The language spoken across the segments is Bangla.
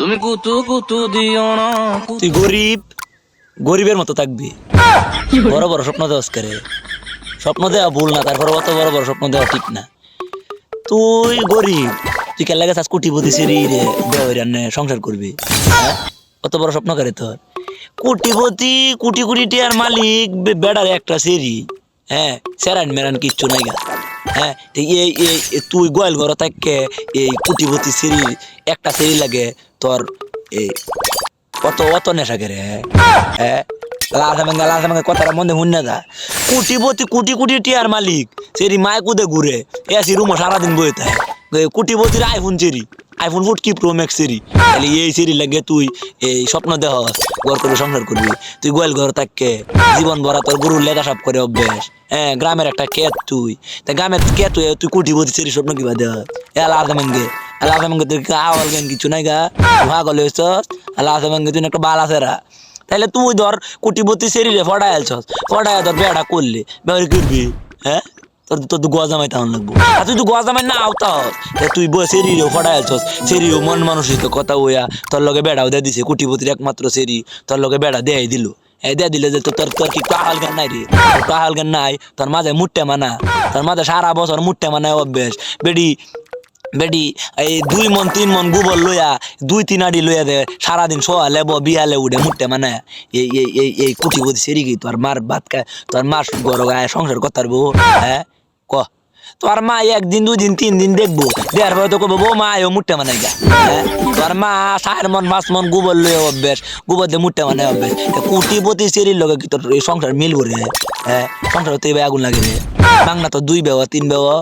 তুমি কুতু কুতু দিও না। তুই গরিব, গরিবের মতো থাকবি। বড় বড় স্বপ্ন দেওয়া করে, স্বপ্ন দেওয়া ভুল না, তারপর অত বড় বড় স্বপ্ন দেওয়া ঠিক না। তুই গরিব, তুই কেন লাগে কোটিপতি সেরি রে দেওয়ানে সংসার করবি? হ্যাঁ, অত বড় স্বপ্ন করে তোর। কোটিপতি, কোটি কোটি টিয়ার মালিক বেড়ার একটা সেরি। হ্যাঁ, সেরান মেরান কিচ্ছু নাই গা। হ্যাঁ, তুই গোয়াল ঘর থাককে এই কোটিপতি সেরি একটা সেরি লাগে তোর। এই কত অত নেশা করে। হ্যাঁ, লাসামাঙ্গে কথাটা মনে শুন না যা। কোটিপতি, কোটি কোটি টিয়ার মালিক সেরি মায় কুদে ঘুরে এসি রুমো সারাদিন বয়ে থাকে। কোটিপতির আইফোন সেরি, আইফোন 14 প্রো ম্যাক্স সেরি। তাহলে এই সেরি লাগে তুই এই স্বপ্ন দেহ ঘর করবি, সংসার করবি। তুই গোয়াল ঘর থাককে জীবন ভরা তোর গরুর লেদা সাপ করে অভ্যেস। হ্যাঁ, গ্রামের একটা কেত তুই, তা গ্রামের কেত তুই কোটিপতি সেরি স্বপ্ন কিবা দেহ? লাসামাঙ্গে তুই আওয়াল জ্ঞান কিছু নাই গা, ভাগল হয়েছ। লাসামাঙ্গে তুই একটা বাল আছে রা। তাহলে তুই ধর কোটিপতি শরীরে ফটাই আলছস, ফটাই ধর বেড়া করলি বেড়ি করবি। হ্যাঁ, তোর তোর তো গোয়া জামাই তাহলে লাগবো। আর তুই তো গোয়া জামাই না আওতাস, তুই শরীরেও ফটাই আলছস, শরীরেও মন মানসিক কথা হইয়া তোর লগে বেড়াও দিয়ে দিছে। কোটিপতির একমাত্র শরী তোর লগে বেড়া দেয় দিল। দেয়া দিলে যে তোর তোর কি কাহাল জ্ঞান নাই রে? কাহাল জ্ঞান নাই তোর মাঝে মুট্টে মানা, তোর মাঝে সারা বছর মুট্টে মানায় অভ্যেস। বেডি এই 2 মন 3 মন গোবর লইয়া 2-3 আড়ি লইয়া দে সারাদিন সোয়ালে বিয়ালে উঠে মুটে মানে এই কোটিপতি সেরি কি তোর মার ভাত খায়, তোর মার গরো গায়ে সংসার করতে পারবো? হ্যাঁ, ক তোর মা 1 দিন 2 দিন 3 দিন দেখবো, দেওয়ার পরে তো কবো বউ মা এও মুটে মানে গা। হ্যাঁ, তোর মা 4 মন 5 মন গোবর লইয়া অভ্যেস, গোবর দিয়ে মুটে মানে অভ্যেস। কোটিপতি সেরির লগে কি তোর এই সংসার মিলবো রে? হ্যাঁ, সংসার তো এবার আগুন লাগে রে। বাংলা তো 2 বেওয়া 3 বেওয়া।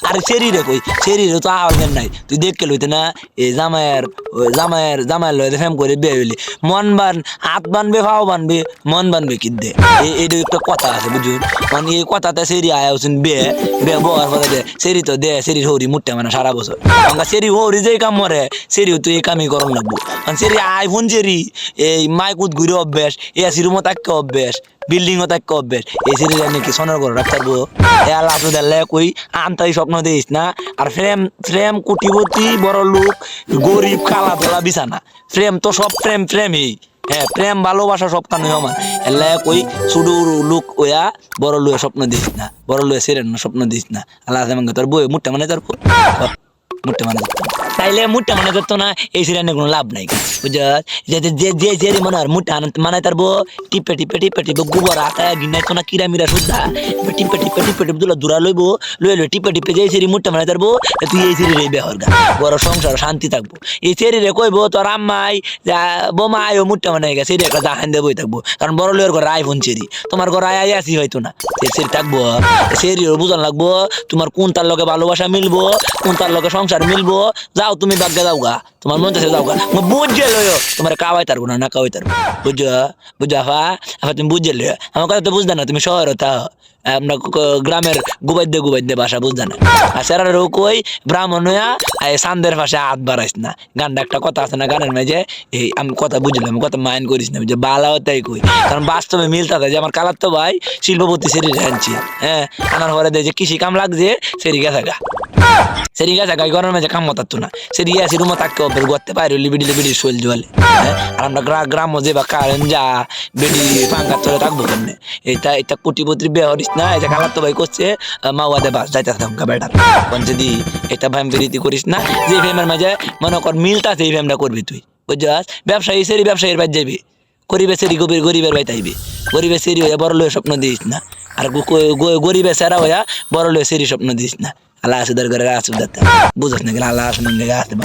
আরে সেরি রে কই, সেরি রে তো আওয়াল নাই। তুই দেখকে লইতে না এই জামায়ের লইতে ফেম করে বিয়ে হইলি মন বান হাত বানবে ভাও বানবে মন বানবে কি দে। এইটা একটা কথা আছে বুঝুন, মানে এই কথাতে সেরি আয়া হচ্ছেন বে বর কথা দে সেরি তো দে। সেরি হরি মুটে মানে সারা বছর আমরা সেরি হরি যেই কাম মরে সেরিও তুই এই কামই করন লাগবো। সেরি আইফোন সেরি এই মাইকুত ঘুরে অভ্যেস, এসি রুমও তাকে অভ্যেস, বিল্ডিং ও তাকে অভ্যেস। এই সেরি নাকি সোনার করে রাখতে পারবো? কই আনতাই স্বপ্ন দিস না। আর ফ্রেম কোটিপতি বড় লোক গরিব খালা তোলা বিছানা ফ্রেম তো সব ফ্রেমই। হ্যাঁ, প্রেম ভালোবাসা সব কানুই সমান। এলা কই ছোট লোক ওয়া বড় লুয়ে স্বপ্ন দিস না, বড় লুয়ে সেরেন স্বপ্ন দিস না। আল্লাহ তোর বই মুটটা মানে তোর মুটটা মানে তাইলে মুটটা মানে ধরতো না। এই সিরিয়ানের কোনো লাভ নাই বুঝাস। যে মনে হয় মুটটা মানে তার বউ টিপে গোবর আটায় গিনাই তো না কিরা মিরা সুদ্ধা টিপে দূরা লইব লই টিপে যে সেরি মুটটা মানে তার বউ তুই এই সেরি রে বেহর গা বড় সংসার শান্তি থাকবো। এই সেরি রে কইব তোর আম্মাই বোমা আয়ো মুটটা মানে গেছে সেরি একটা জাহান দেবই থাকবো। কারণ বড় লইয়ের ঘরে আইফোন সেরি, তোমার ঘরে আয় আসি হয়তো না। সেরি থাকবো, সেরিও বুঝান লাগবো তোমার কোন তার লগে ভালোবাসা মিলবো, কোন তার লগে সংসার মিলবো। যাও তুমি বাগ্যা যাও গা, তোমার মন চাইছে যাও গা। বুঝে লইও তোমার কাওয়াই তারবো না কাওয়াই তারবো। বুঝো আফা তুমি বুঝে লইও। আমার কথা তো বুঝতে না, তুমি শহর তা আমরা গ্রামের গুবাইদ্যে ভাষা বুঝতে না। আর সেরারও কই ব্রাহ্মণ হইয়া সান্দের পাশে হাত বাড়াইস না। গানটা একটা কথা আছে না গানের মাঝে, এই আমি কথা বুঝলাম কথা মাইন্ড করিস না যে বালাও তাই কই। কারণ বাস্তবে মিলতে থাকে যে আমার কালার তো ভাই শিল্পপতি সেরি আনছি। হ্যাঁ, আনার পরে দেয় যে কৃষি কাম লাগছে সেরি গেছে গা, সেরি গেছে গাই গরমের মাঝে কাম মতাতো না। সেরি আসি রুমো তাকে অভ্যেস করতে পারি লিবিডি শৈল জলে। আর আমরা গ্রাম্য যে বা কারেন যা বেডি ফাঙ্কা চলে থাকবো কেমনে? এটা কোটিপতির বিয়ে হরিস না। এটা কালার তো ভাই করছে মাওয়াদে বাস যাইতে থাকা বেটার যদি এটা ফ্যাম বেরিতি করিস না। যে ফ্যামের মাঝে মনে কর মিলটা সেই ফ্যামটা করবি তুই বুঝছাস। ব্যবসায়ী সেরি ব্যবসায়ীর বাদ যাবি, গরিবের সেরি গরিবের বাই তাইবি। গরিবের সেরি হইয়া বড় লইয়া স্বপ্ন দিস না, আর গরিবের সেরা হইয়া বড় লইয়া সেরি স্বপ্ন দিস না। আল্লাহ আসুদার ঘরে আসুদার বুঝস না গেলে আল্লাহ আসুন আসতে